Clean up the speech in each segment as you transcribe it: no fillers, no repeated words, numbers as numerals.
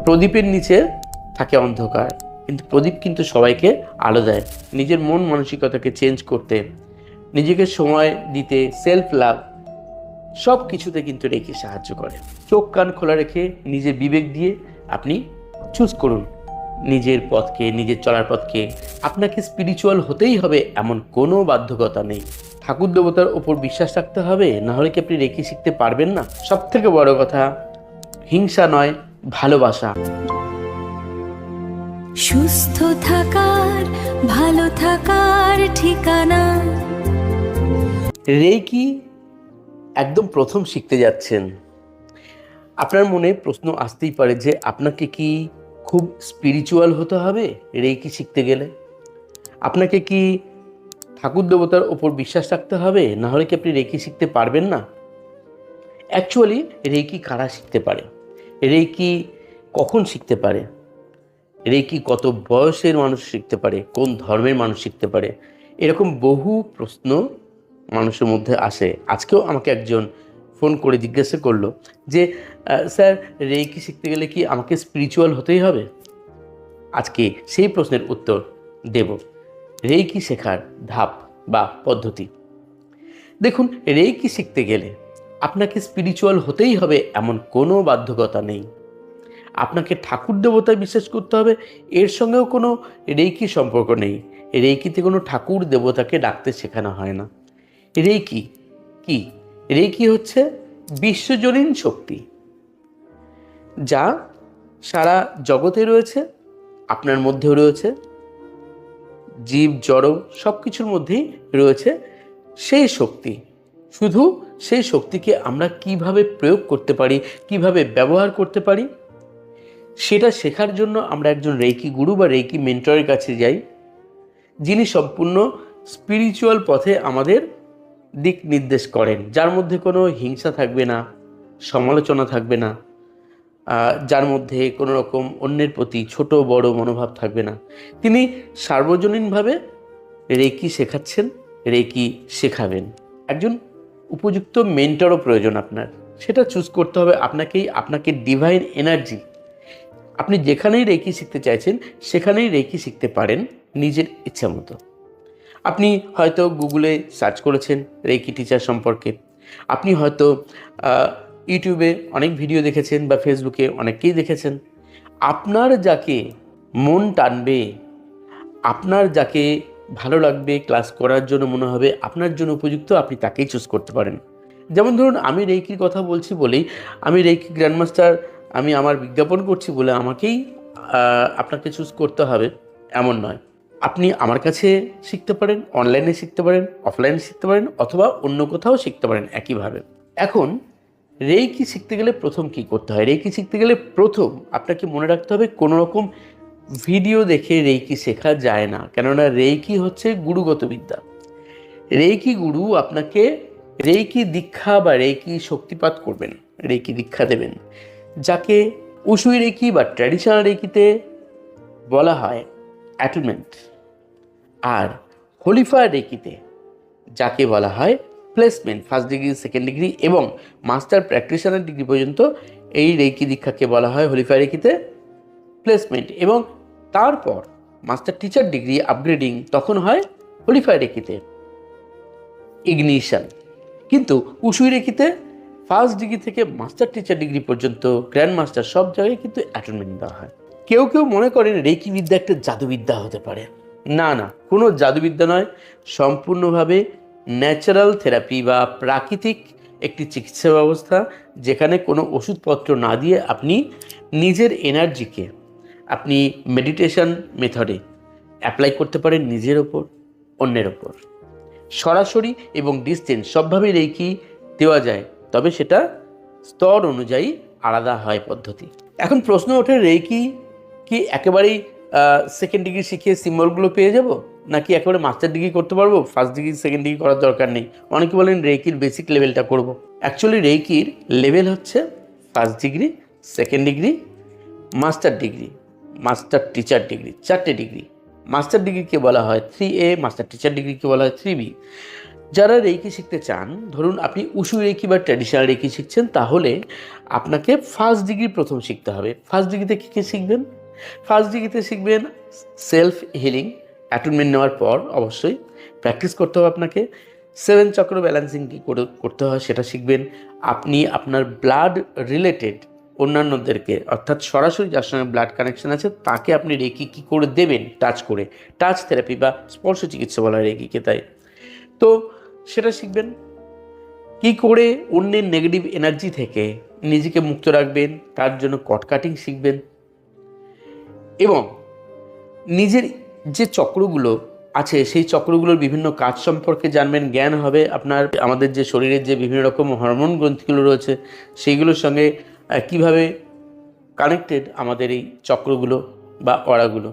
প্রদীপের নিচে থাকে অন্ধকার, কিন্তু প্রদীপ কিন্তু সবাইকে আলো দেয়। নিজের মন মানসিকতাকে চেঞ্জ করতে, নিজেকে সময় দিতে, সেলফ লাভ সব কিছুতে কিন্তু রেকি সাহায্য করে। চোখ কান খোলা রেখে নিজের বিবেক দিয়ে আপনি চুজ করুন নিজের পথকে, নিজের চলার পথকে। আপনাকে স্পিরিচুয়াল হতেই হবে এমন কোনো বাধ্যকতা নেই। ঠাকুর দেবতার ওপর বিশ্বাস রাখতে হবে, না হলে কি আপনি রেকি শিখতে পারবেন না? সব থেকে বড় কথা, হিংসা নয়, ভালোবাসা। সুস্থ থাকার, ভালো থাকার ঠিকানা। রেকি একদম প্রথম শিখতে যাচ্ছেন, আপনার মনে প্রশ্ন আসতেই পারে যে আপনাকে কি খুব স্পিরিচুয়াল হতে হবে রেকি শিখতে গেলে? আপনাকে কি ঠাকুর দেবতার ওপর বিশ্বাস রাখতে হবে, না হলে কি আপনি রেকি শিখতে পারবেন না? অ্যাকচুয়ালি রেকি কারা শিখতে পারে? রেকি কখন শিখতে পারে? রেকি কত বয়সের মানুষ শিখতে পারে? কোন ধর্মের মানুষ শিখতে পারে? এরকম বহু প্রশ্ন মানুষের মধ্যে আসে। আজকেও আমাকে একজন ফোন করে জিজ্ঞাসা করলো যে স্যার, রেকি শিখতে গেলে কি আমাকে স্পিরিচুয়াল হতেই হবে? আজকে সেই প্রশ্নের উত্তর দেব। রেকি শেখার ধাপ বা পদ্ধতি দেখুন। রেকি শিখতে গেলে আপনাকে স্পিরিচুয়াল হতেই হবে এমন কোনো বাধ্যকতা নেই। আপনাকে ঠাকুর দেবতায় বিশ্বাস করতে হবে এর সঙ্গেও কোনো রেকি সম্পর্ক নেই। রেকিতে কোনো ঠাকুর দেবতাকে ডাকতে শেখানো হয় না। রেকি কি? রেকি হচ্ছে বিশ্বজনীন শক্তি, যা সারা জগতে রয়েছে, আপনার মধ্যেও রয়েছে, জীব জড় সব কিছুর মধ্যেই রয়েছে সেই শক্তি। শুধু সেই শক্তিকে আমরা কিভাবে প্রয়োগ করতে পারি, কিভাবে ব্যবহার করতে পারি, সেটা শেখার জন্য আমরা একজন রেকি গুরু বা রেকি মেন্টরের কাছে যাই, যিনি সম্পূর্ণ স্পিরিচুয়াল পথে আমাদের দিক নির্দেশ করেন, যার মধ্যে কোনো হিংসা থাকবে না, সমালোচনা থাকবে না, যার মধ্যে কোনো রকম অন্যের প্রতি ছোট বড় মনোভাব থাকবে না। তিনি সার্বজনীনভাবে রেকি শেখাচ্ছেন, রেকি শেখাবেন। একজন উপযুক্ত মেন্টরও প্রয়োজন আপনার। সেটা চুজ করতে হবে আপনাকেই। আপনাকে ডিভাইন এনার্জি, আপনি যেখানেই রেকি শিখতে চাইছেন সেখানেই রেকি শিখতে পারেন নিজের ইচ্ছা মতো। আপনি হয়তো গুগলে সার্চ করেছেন রেকি টিচার সম্পর্কে, আপনি হয়তো ইউটিউবে অনেক ভিডিও দেখেছেন বা ফেসবুকে অনেককেই দেখেছেন। আপনার যাকে মন টানবে, আপনার যাকে ভালো লাগবে, ক্লাস করার জন্য মনে হবে আপনার জন্য উপযুক্ত, আপনি তাকেই চুজ করতে পারেন। যেমন ধরুন, আমি রেকির কথা বলছি বলেই, আমি রেকি গ্র্যান্ডমাস্টার, আমি আমার বিজ্ঞাপন করছি বলে আমাকেই আপনাকে চুজ করতে হবে এমন নয়। আপনি আমার কাছে শিখতে পারেন, অনলাইনে শিখতে পারেন, অফলাইনে শিখতে পারেন, অথবা অন্য কোথাও শিখতে পারেন একইভাবে। এখন রেকি শিখতে গেলে প্রথম কি করতে হয়? রেকি শিখতে গেলে প্রথম আপনাকে মনে রাখতে হবে কোনো রকম ভিডিও দেখে রেকি শেখা যায় না, কেননা রেকি হচ্ছে গুরুগত বিদ্যা। রেকি গুরু আপনাকে রেকি দীক্ষা বা রেকি শক্তিপাত করবেন, রেকি দীক্ষা দেবেন, যাকে উশুই রেকি বা ট্র্যাডিশনাল রেকিতে বলা হয় অ্যাটুনমেন্ট, আর হোলি ফায়ার রেকিতে যাকে বলা হয় placement. First degree, second degree এবং মাস্টার প্র্যাকটিশনার ডিগ্রি পর্যন্ত এই রেকি দীক্ষাকে বলা হয় হোলি ফায়ার রেকিতে প্লেসমেন্ট, এবং তারপর মাস্টার টিচার ডিগ্রি আপগ্রেডিং তখন হয় হোলি ফায়ার রেকিতে ইগনিশন। কিন্তু উশুই রেকিতে ফার্স্ট ডিগ্রি থেকে মাস্টার টিচার ডিগ্রি পর্যন্ত গ্র্যান্ড মাস্টার সব জায়গায় কিন্তু অ্যাটেনমেন্ট দেওয়া হয়। কেউ কেউ মনে করেন রেকি বিদ্যা একটা জাদুবিদ্যা হতে পারে। না না, কোনো জাদুবিদ্যা নয়, সম্পূর্ণভাবে ন্যাচারাল থেরাপি বা প্রাকৃতিক একটি চিকিৎসা ব্যবস্থা, যেখানে কোনো ওষুধপত্র না দিয়ে আপনি নিজের এনার্জিকে আপনি মেডিটেশন মেথডে অ্যাপ্লাই করতে পারেন নিজের ওপর, অন্যের ওপর। সরাসরি এবং ডিস্টেন্স সবভাবেই রেকি দেওয়া যায়, তবে সেটা স্তর অনুযায়ী আলাদা হয় পদ্ধতি। এখন প্রশ্ন ওঠে, রেকি কি একেবারেই সেকেন্ড ডিগ্রি শিখিয়ে সিম্বলগুলো পেয়ে যাব, নাকি একেবারে মাস্টার ডিগ্রি করতে পারবো, ফার্স্ট ডিগ্রি সেকেন্ড ডিগ্রি করার দরকার নেই? অনেকে বলেন রেকির বেসিক লেভেলটা করব। অ্যাকচুয়ালি রেকির লেভেল হচ্ছে first degree, second degree, master degree, master teacher degree, 4টে ডিগ্রি। মাস্টার ডিগ্রিকে বলা হয় 3A, মাস্টার টিচার ডিগ্রিকে বলা হয় 3B। যারা রেকি শিখতে চান, ধরুন আপনি উশু রেকি বা ট্র্যাডিশনাল রেকি শিখছেন, তাহলে আপনাকে ফার্স্ট ডিগ্রি প্রথম শিখতে হবে। ফার্স্ট ডিগ্রিতে কী কী শিখবেন? ফার্স্ট ডিগ্রিতে শিখবেন সেলফ হিলিং, অ্যাটুনমেন্ট নেওয়ার পর অবশ্যই প্র্যাকটিস করতে হবে আপনাকে। 7 চক্র ব্যালেন্সিং কী করে করতে হয় সেটা শিখবেন। আপনি আপনার ব্লাড রিলেটেড অন্যান্যদেরকে, অর্থাৎ সরাসরি যার সঙ্গে ব্লাড কানেকশন আছে তাকে আপনি রেকি কী করে দেবেন, টাচ করে, টাচ থেরাপি বা স্পর্শ চিকিৎসা বলা হয় রেকিকে। তাই তো সেটা শিখবেন। কি করে অন্যের নেগেটিভ এনার্জি থেকে নিজেকে মুক্ত রাখবেন, তার জন্য কট কাটিং শিখবেন। এবং নিজের যে চক্রগুলো আছে সেই চক্রগুলোর বিভিন্ন কাজ সম্পর্কে জানবেন, জ্ঞান হবে আপনার। আমাদের যে শরীরের যে বিভিন্ন রকম হরমোন গ্রন্থিগুলো রয়েছে সেইগুলোর সঙ্গে কিভাবে কানেক্টেড আমাদের এই চক্রগুলো বা অরাগুলো।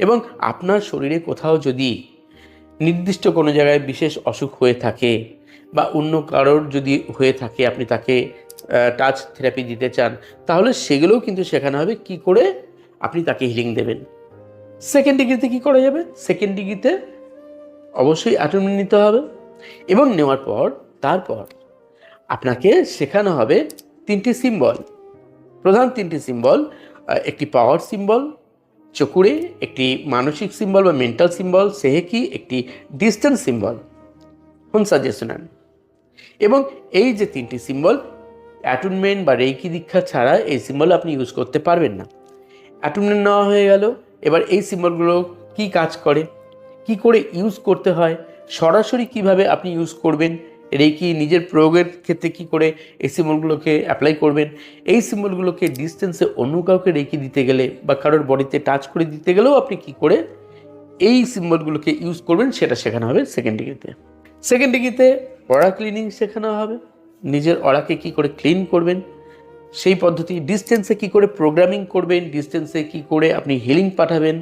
এবং আপনার শরীরে কোথাও যদি নির্দিষ্ট কোনো জায়গায় বিশেষ অসুখ হয়ে থাকে বা অন্য কারোর যদি হয়ে থাকে, আপনি তাকে টাচ থেরাপি দিতে চান, তাহলে সেগুলোও কিন্তু শেখানো হবে কি করে আপনি তাকে হিলিং দেবেন। সেকেন্ড ডিগ্রিতে কী করা যাবে? সেকেন্ড ডিগ্রিতে অবশ্যই অ্যাটুনমেন্ট নিতে হবে, এবং নেওয়ার পর তারপর আপনাকে শেখানো হবে 3টি সিম্বল, প্রধান 3টি সিম্বল। একটি পাওয়ার সিম্বল চকুরে, একটি মানসিক সিম্বল বা মেন্টাল সিম্বল সেহেকি, একটি ডিস্টেন্স সিম্বল হুন সাজেশনাল। এবং এই যে 3টি সিম্বল, অ্যাটুনমেন্ট বা রেকি দীক্ষা ছাড়া এই সিম্বল আপনি ইউজ করতে পারবেন না। অ্যাটুনমেন্ট নেওয়া হয়ে গেল, এবার এই সিম্বলগুলো কি কাজ করে, কি করে ইউজ করতে হয়, সরাসরি কিভাবে আপনি ইউজ করবেন, রেকি নিজের প্রয়োগের ক্ষেত্রে কি করে এই সিম্বলগুলোকে অ্যাপ্লাই করবেন, এই সিম্বলগুলোকে ডিস্টেন্সে অন্য কাউকে রেকি দিতে গেলে বা কারোর বডিতে টাচ করে দিতে গেলেও আপনি কি করে এই সিম্বলগুলোকে ইউজ করবেন সেটা শেখানো হবে সেকেন্ড ডিগ্রিতে। সেকেন্ড ডিগ্রিতে অরা ক্লিনিং শেখানো হবে, নিজের অরাকে কি করে ক্লিন করবেন সেই পদ্ধতি। ডিস্টেন্সে কি করে প্রোগ্রামিং করবেন, ডিস্টেন্সে কি করে আপনি হিলিং পাঠাবেন,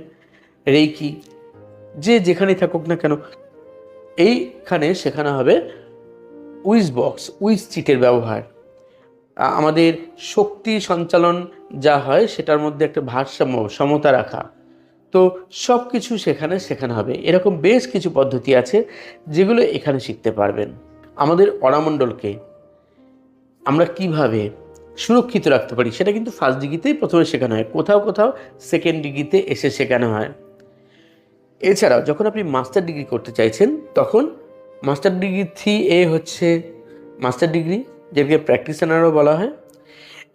রেকি যে যেখানে থাকুক না কেন। এইখানে শেখানো হবে উইস বক্স, উইস চিটের ব্যবহার। আমাদের শক্তি সঞ্চালন যা হয় সেটার মধ্যে একটা ভারসাম্য, সমতা রাখা। তো সব কিছু সেখানে শেখানো হবে। এরকম বেশ কিছু পদ্ধতি আছে যেগুলো এখানে শিখতে পারবেন। আমাদের অরামণ্ডলকে আমরা কিভাবে সুরক্ষিত রাখতে পারি সেটা কিন্তু ফার্স্ট ডিগ্রিতেই প্রথমে শেখানো হয়, কোথাও কোথাও সেকেন্ড ডিগ্রিতে এসে শেখানো হয়। এছাড়াও যখন আপনি মাস্টার ডিগ্রি করতে চাইছেন তখন মাস্টার ডিগ্রি 3A হচ্ছে মাস্টার ডিগ্রি, যেটাকে প্র্যাকটিশনারও বলা হয়।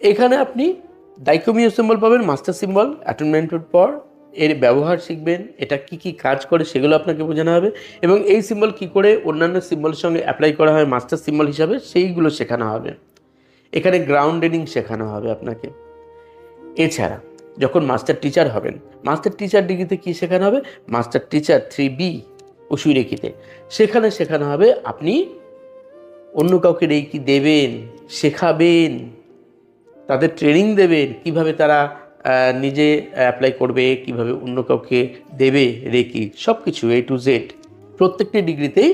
এখানে আপনি ডাইকোমিও সিম্বল পাবেন, মাস্টার সিম্বল। অ্যাটেনমেন্টের পর এর ব্যবহার শিখবেন, এটা কি কি কাজ করে সেগুলো আপনাকে বোঝানো হবে, এবং এই সিম্বল কি করে অন্যান্য সিম্বলের সঙ্গে অ্যাপ্লাই করা হয় মাস্টার সিম্বল হিসাবে সেইগুলো শেখানো হবে। এখানে গ্রাউন্ডেডিং শেখানো হবে আপনাকে। এছাড়া যখন মাস্টার টিচার হবেন, মাস্টার টিচার ডিগ্রিতে কী শেখানো হবে? মাস্টার টিচার 3B উশু রেকিতে সেখানে শেখানো হবে আপনি অন্য কাউকে রেকি দেবেন, শেখাবেন, তাদের ট্রেনিং দেবেন, কিভাবে তারা নিজে অ্যাপ্লাই করবে, কিভাবে অন্য কাউকে দেবে রেকি, সব কিছু A to Z। প্রত্যেকটি ডিগ্রিতেই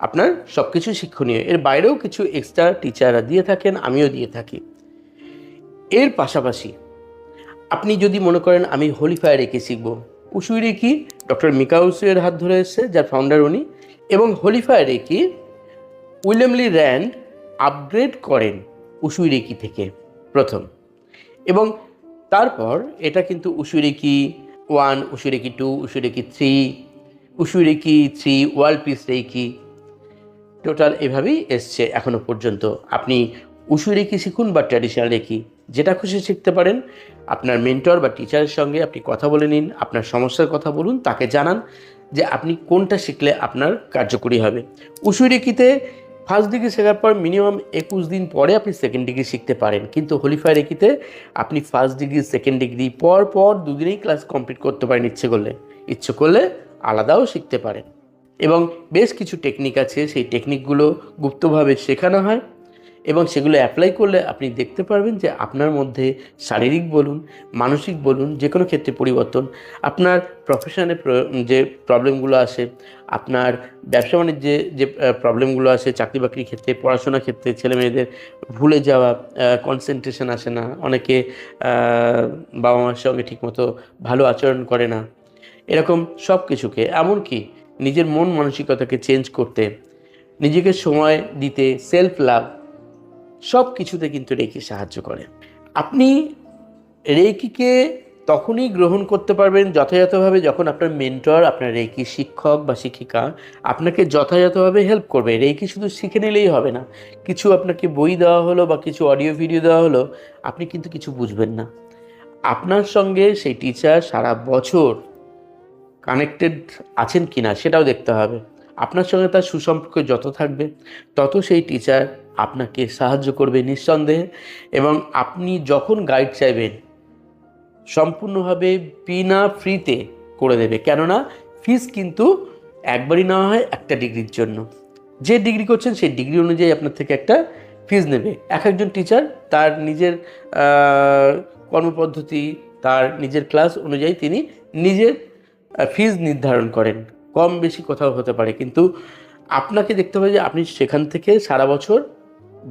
আপনার সব কিছু শিক্ষণীয়। এর বাইরেও কিছু এক্সট্রা টিচাররা দিয়ে থাকেন, আমিও দিয়ে থাকি। এর পাশাপাশি আপনি যদি মনে করেন আমি হোলি ফায়ার রেকি শিখব, উশুই রেকি ডক্টর মিকাও উসুয়ের হাত ধরে এসেছে, যার ফাউন্ডার উনি, এবং holy fire reiki William Lee Rand upgrade করেন উশুই রেকি থেকে প্রথম, এবং তারপর এটা কিন্তু Usui reiki 1, Usui reiki 2, Usui reiki 3, Usui reiki 3 world peace reiki, total এভাবেই এসছে এখনো পর্যন্ত। আপনি উশুই রেকি শিখুন বা ট্র্যাডিশনাল রেকি, যেটা খুশি শিখতে পারেন। আপনার মেন্টর বা টিচারের সঙ্গে আপনি কথা বলে নিন, আপনার সমস্যার কথা বলুন, তাকে জানান যে আপনি কোনটা শিখলে আপনার কার্যকরী হবে। উশুই রেকিতে ফার্স্ট ডিগ্রি শেখার পর মিনিমাম 21 দিন পরে আপনি সেকেন্ড ডিগ্রি শিখতে পারেন, কিন্তু হোলি ফায়ার রেকিতে আপনি ফার্স্ট ডিগ্রি সেকেন্ড ডিগ্রি পর 2 দিনেই ক্লাস কমপ্লিট করতে পারেন। ইচ্ছে করলে আলাদাও শিখতে পারেন। এবং বেশ কিছু টেকনিক আছে, সেই টেকনিকগুলো গুপ্তভাবে শেখানো হয়, এবং সেগুলো অ্যাপ্লাই করলে আপনি দেখতে পারবেন যে আপনার মধ্যে শারীরিক বলুন, মানসিক বলুন, যে কোনো ক্ষেত্রে পরিবর্তন। আপনার প্রফেশনে যে প্রবলেমগুলো আসে, আপনার ব্যবসা বাণিজ্যে যে প্রবলেমগুলো আসে, চাকরি বাকরির ক্ষেত্রে, পড়াশোনার ক্ষেত্রে, ছেলেমেয়েদের ভুলে যাওয়া, কনসেন্ট্রেশন আসে না, অনেকে বাবা মার সঙ্গে ঠিকমতো ভালো আচরণ করে না, এরকম সব কিছুকে, এমনকি নিজের মন মানসিকতাকে চেঞ্জ করতে নিজেকে সময় দিতে, সেলফ লাভ, সব কিছুতে কিন্তু রেকি সাহায্য করে। আপনি রেকিকে তখনই গ্রহণ করতে পারবেন যথাযথভাবে যখন আপনার মেন্টর, আপনার রেকি শিক্ষক বা শিক্ষিকা আপনাকে যথাযথভাবে হেল্প করবে। রেকি শুধু শিখে নিলেই হবে না। কিছু আপনাকে বই দেওয়া হলো বা কিছু অডিও ভিডিও দেওয়া হলো, আপনি কিন্তু কিছু বুঝবেন না। আপনার সঙ্গে সেই টিচার সারা বছর কানেক্টেড আছেন কি না সেটাও দেখতে হবে। আপনার সঙ্গে তার সুসম্পর্ক যত থাকবে তত সেই টিচার আপনাকে সাহায্য করবে নিঃসন্দেহে, এবং আপনি যখন গাইড চাইবেন সম্পূর্ণভাবে বিনা ফ্রিতে করে দেবে। কেননা ফিস কিন্তু একবারই নেওয়া হয় একটা ডিগ্রির জন্য। যে ডিগ্রি করছেন সেই ডিগ্রি অনুযায়ী আপনার থেকে একটা ফিস নেবে। এক একজন টিচার তার নিজের কর্মপদ্ধতি, তার নিজের ক্লাস অনুযায়ী তিনি নিজের ফিস নির্ধারণ করেন। কম বেশি কোথাও হতে পারে, কিন্তু আপনাকে দেখতে হবে যে আপনি সেখান থেকে সারা বছর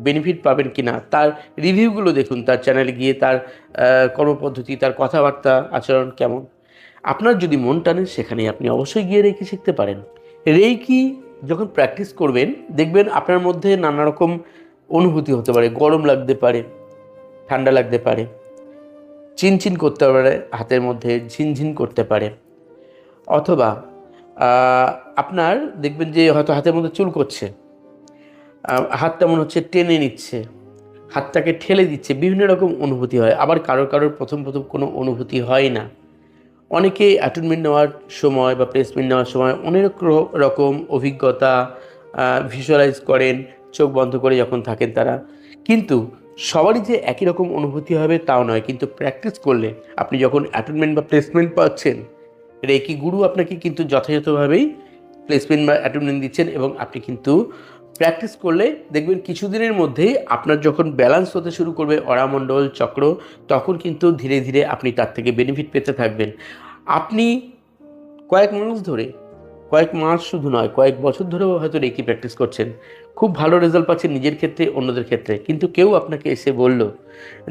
বেনিফিট পাবেন কি না। তার রিভিউগুলো দেখুন, তার চ্যানেলে গিয়ে তার কর্মপদ্ধতি, তার কথাবার্তা, আচরণ কেমন। আপনার যদি মন টানে সেখানে আপনি অবশ্যই গিয়ে রেকি শিখতে পারেন। রেকি যখন প্র্যাকটিস করবেন দেখবেন আপনার মধ্যে নানা রকম অনুভূতি হতে পারে। গরম লাগতে পারে, ঠান্ডা লাগতে পারে, চিনচিন করতে পারে, হাতের মধ্যে ঝিনঝিন করতে পারে, অথবা আপনার দেখবেন যে হয়তো হাতের মধ্যে চুল করছে, হাতটা মনে হচ্ছে টেনে নিচ্ছে, হাতটাকে ঠেলে দিচ্ছে, বিভিন্ন রকম অনুভূতি হয়। আবার কারোর প্রথম কোনো অনুভূতি হয় না। অনেকে অ্যাটেনমেন্ট নেওয়ার সময় বা প্লেসমেন্ট নেওয়ার সময় অনেক রকম অভিজ্ঞতা ভিজুয়ালাইজ করেন চোখ বন্ধ করে যখন থাকেন তারা, কিন্তু সবারই যে একই রকম অনুভূতি হবে তাও নয়। কিন্তু প্র্যাকটিস করলে আপনি যখন অ্যাটেনমেন্ট বা প্লেসমেন্ট পাচ্ছেন, রেকি গুরু আপনাকে কিন্তু যথাযথভাবেই প্লেসমেন্ট বা অ্যাটেনমেন্ট দিচ্ছেন, এবং আপনি কিন্তু প্র্যাকটিস করলে দেখবেন কিছুদিনের মধ্যেই আপনার যখন ব্যালেন্স হতে শুরু করবে অরামণ্ডল চক্র, তখন কিন্তু ধীরে ধীরে আপনি তার থেকে বেনিফিট পেতে থাকবেন। আপনি কয়েক মাস শুধু নয়, কয়েক বছর ধরেও হয়তো রেকি প্র্যাকটিস করছেন, খুব ভালো রেজাল্ট পাচ্ছেন নিজের ক্ষেত্রে, অন্যদের ক্ষেত্রে, কিন্তু কেউ আপনাকে এসে বলল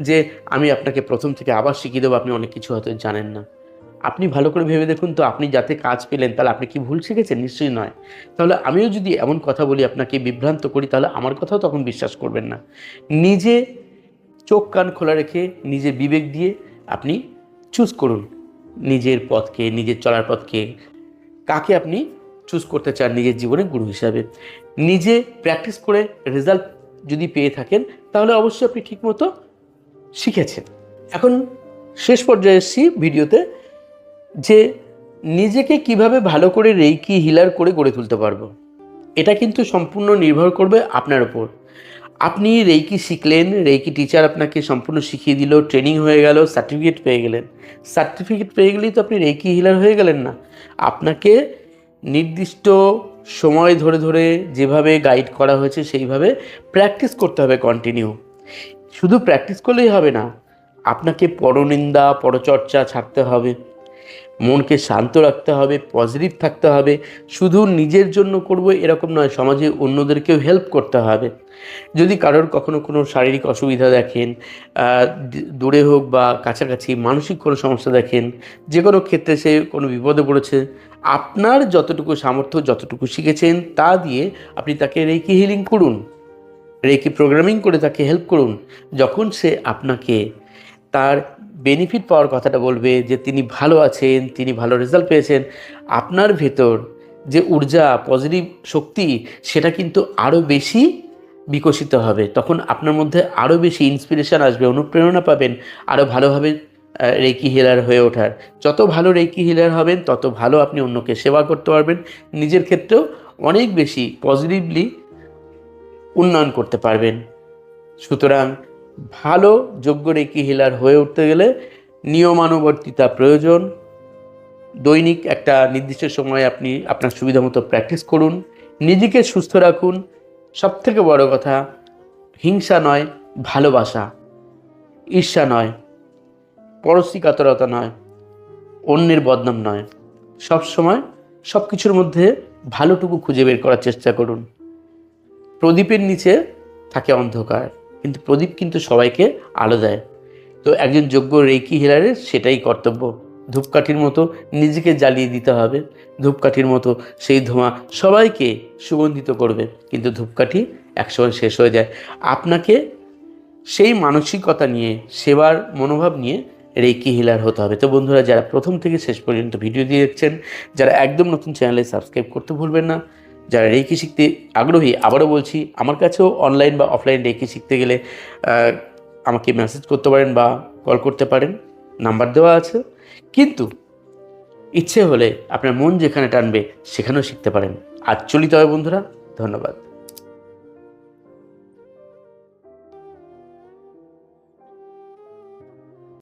যে আমি আপনাকে প্রথম থেকে আবার শিখিয়ে দেবো, আপনি অনেক কিছু হয়তো জানেন না। আপনি ভালো করে ভেবে দেখুন তো, আপনি যাতে কাজ পেলেন তাহলে আপনি কি ভুল শিখেছেন? নিশ্চয়ই নয়। তাহলে আমিও যদি এমন কথা বলি, আপনাকে বিভ্রান্ত করি, তাহলে আমার কথাও তখন বিশ্বাস করবেন না। নিজে চোখ কান খোলা রেখে নিজে বিবেক দিয়ে আপনি চুজ করুন নিজের পথকে, নিজের চলার পথকে, কাকে আপনি চুজ করতে চান নিজের জীবনে গুরু হিসাবে। নিজে প্র্যাকটিস করে রেজাল্ট যদি পেয়ে থাকেন তাহলে অবশ্যই আপনি ঠিকমতো শিখেছেন। এখন শেষ পর্যায়ে এসেছি ভিডিওতে, যে নিজেকে কিভাবে ভালো করে রেকি হিলার করে গড়ে তুলতে পারবো, এটা কিন্তু সম্পূর্ণ নির্ভর করবে আপনার উপর। আপনি রেকি শিখলেন, রেকি টিচার আপনাকে সম্পূর্ণ শিখিয়ে দিল, ট্রেনিং হয়ে গেল, সার্টিফিকেট পেয়ে গেলেন। সার্টিফিকেট পেয়ে গেলেই তো আপনি রেকি হিলার হয়ে গেলেন না। আপনাকে নির্দিষ্ট সময় ধরে ধরে যেভাবে গাইড করা হয়েছে সেইভাবে প্র্যাকটিস করতে হবে কন্টিনিউ। শুধু প্র্যাকটিস করলেই হবে না, আপনাকে পরনিন্দা পরচর্চা ছাড়তে হবে, মনকে শান্ত রাখতে হবে, পজিটিভ থাকতে হবে। শুধু নিজের জন্য করব এরকম নয়, সমাজে অন্যদেরকেও হেল্প করতে হবে। যদি কারোর কখনো কোনো শারীরিক অসুবিধা দেখেন, দূরে হোক বা কাছাকাছি, মানসিক কোনো সমস্যা দেখেন, যে কোনো ক্ষেত্রে সে কোনো বিপদে পড়েছে, আপনার যতটুকু সামর্থ্য, যতটুকু শিখেছেন তা দিয়ে আপনি তাকে রেকি হিলিং করুন, রেকি প্রোগ্রামিং করে তাকে হেল্প করুন। যখন সে আপনাকে তার বেনিফিট পাওয়ার কথাটা বলবে, যে তিনি ভালো আছেন, তিনি ভালো রেজাল্ট পেয়েছেন, আপনার ভেতর যে ঊর্জা, পজিটিভ শক্তি, সেটা কিন্তু আরও বেশি বিকশিত হবে। তখন আপনার মধ্যে আরও বেশি ইন্সপিরেশন আসবে, অনুপ্রেরণা পাবেন আরও ভালোভাবে রেকি হিলার হয়ে ওঠার। যত ভালো রেকি হিলার হবেন তত ভালো আপনি অন্যকে সেবা করতে পারবেন, নিজের ক্ষেত্রেও অনেক বেশি পজিটিভলি উন্নয়ন করতে পারবেন। সুতরাং ভালো যোগ্য রেকি হিলার হয়ে উঠতে গেলে নিয়মানুবর্তিতা প্রয়োজন। দৈনিক একটা নির্দিষ্ট সময় আপনি আপনার সুবিধা মতো প্র্যাকটিস করুন, নিজেকে সুস্থ রাখুন। সবথেকে বড় কথা, হিংসা নয়, ভালোবাসা, ঈর্ষা নয়, পরশ্রীকাতরতা নয়, অন্যের বদনাম নয়, সব সময় সব কিছুর মধ্যে ভালোটুকু খুঁজে বের করার চেষ্টা করুন। প্রদীপের নিচে থাকে অন্ধকার, কিন্তু প্রদীপ কিন্তু সবাইকে আলো দেয়। তো একজন যোগ্য রেকি হিলারের সেটাই কর্তব্য। ধূপকাঠির মতো নিজেকে জ্বালিয়ে দিতে হবে, ধূপকাঠির মতো সেই ধোঁয়া সবাইকে সুগন্ধিত করবে, কিন্তু ধূপকাঠি একসময় শেষ হয়ে যায়। আপনাকে সেই মানসিকতা নিয়ে, সেবার মনোভাব নিয়ে রেকি হিলার হতে হবে। তো বন্ধুরা, যারা প্রথম থেকে শেষ পর্যন্ত ভিডিও দিয়ে দেখছেন, যারা একদম নতুন চ্যানেলে সাবস্ক্রাইব করতে ভুলবেন না, যারা রেকি শিখতে আগ্রহী, আবারও বলছি, আমার কাছেও অনলাইন বা অফলাইন রেকি শিখতে গেলে আমাকে মেসেজ করতে পারেন বা কল করতে পারেন, নাম্বার দেওয়া আছে। কিন্তু ইচ্ছে হলে আপনার মন যেখানে টানবে সেখানেও শিখতে পারেন। আজ চলিত হবে বন্ধুরা, ধন্যবাদ।